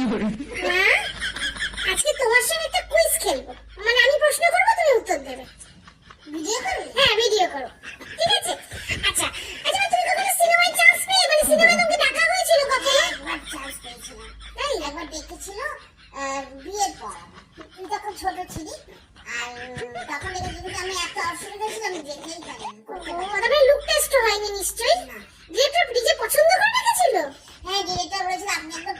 মা, আজকে তোমার সঙ্গে একটা কুইজ খেলবো। মানে আমি প্রশ্ন করবো, তুমি উত্তর দেবে। ভিডিও করবে? হ্যাঁ, ভিডিও করো। ঠিক আছে? আচ্ছা আচ্ছা, তুমি কখনো সিনেমায় চান্স পেয়ে, মানে সিনেমায় তোমাকে ডাকা হয়েছিল কখনো? একবার চান্স পেয়েছিলাম। তাই? একবার ডেকেছিল বিয়ের পর। তুই তখন ছোট ছিলি, আর তখন দেখেছি আমি এত অসুবিধা ছিল, আমি যেতেই পারিনি। তবে লুক টেস্ট হয়নি নিশ্চয়ই? ডিরেক্টর নিজে পছন্দ করে রেখেছিল? হ্যাঁ, ডিরেক্টর বলেছিল আপনি একদম